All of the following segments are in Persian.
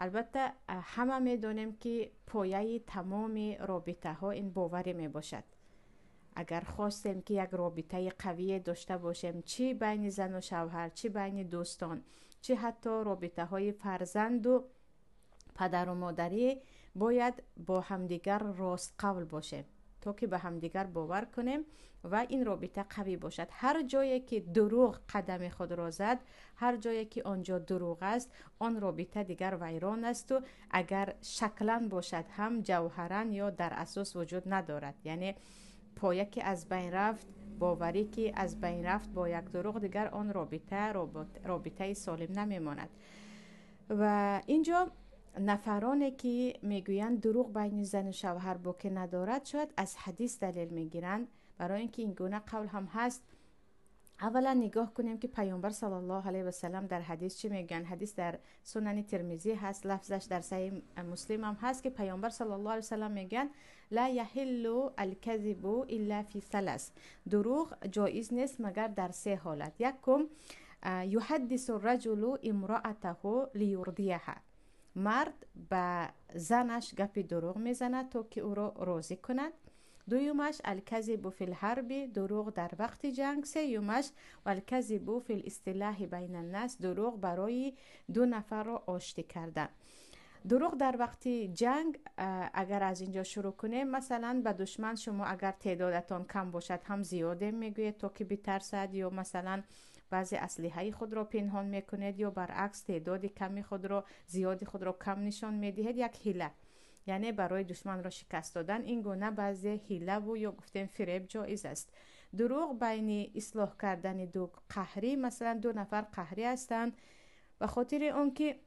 البته همه میدونیم که پایه تمام رابطه ها این باوری می باشد. اگر خواستیم که یک رابطه قوی داشته باشیم، چی بین زن و شوهر، چی بین دوستان، چی حتی رابطه های فرزند و پدر و مادری، باید با همدیگر راست قول باشیم تا که به همدیگر باور کنیم و این رابطه قوی باشد. هر جایی که دروغ قدم خود را زد، هر جایی که آنجا دروغ است، آن رابطه دیگر ویران است و اگر شکلن باشد هم جوهرن یا در اساس وجود ندارد. یعنی پایه که از بین رفت، باوری که از بین رفت با یک دروغ، دیگر آن رابطه سالم نمیماند. و اینجا نفرانی که میگویند دروغ بین زن و شوهر باقی ندارد، شاید از حدیث دلیل میگیرند. برای اینکه این گونه قول هم هست، اولا نگاه کنیم که پیامبر صلی الله علیه و سلم در حدیث چی میگن. حدیث در سنن ترمذی هست، لفظش در صحیح مسلم هم هست که پیامبر صلی الله علیه و سلم میگن لا یحل الکذب الا فی ثلاث، دروغ جایز نیست مگر در سه حالت. یکم یحدث الرجل امرأته لیرضیها، مرد به زنش گپ دروغ میزند تا که او را راضی کند. دویمش الکذب فی الحرب، دروغ در وقت جنگ. سیومش الکذب فی الاصطلاح بین الناس، دروغ برای دو نفر را آشتی کردن. دروغ در وقت جنگ اگر از اینجا شروع کنیم، مثلا به دشمن شما اگر تعدادتان کم باشد هم زیاده میگوید تا که بترسد، یا مثلا بعضی اسلحه خود را پنهان میکنید، یا برعکس تعداد کمی خود را، زیادی خود را کم نشان میدهید. یک حیله، یعنی برای دشمن را شکست دادن. این گونه بعضی حیله و یا گفتیم فریب جایز است. دروغ بین اصلاح کردن دو قهری، مثلا دو نفر قهری هستند، به خاطر اون که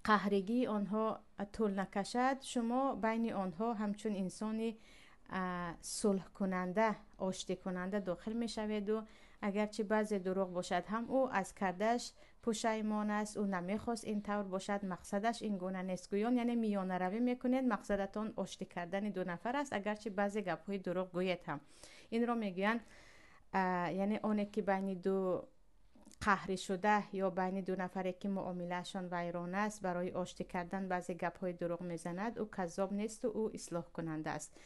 قهرگی آنها طول نکشد، شما بین آنها همچون انسانی صلح کننده، آشتی کننده داخل می شوید و اگرچه بعضی دروغ باشد هم او از کردش پشیمان است، او نمیخواست این طور باشد، مقصدش این گونه نیست. گویان یعنی میانه روی میکنید، مقصدتان آشتی کردن دو نفر است، اگرچه بعضی گپ های دروغ گوید هم. این را میگویند یعنی اونه که بین دو قهری شده یا بین دو نفری که معاملهشان ویران است، برای آشتی کردن بعضی گپ های دروغ میزند، او کذاب نیست و او اصلاح کننده است.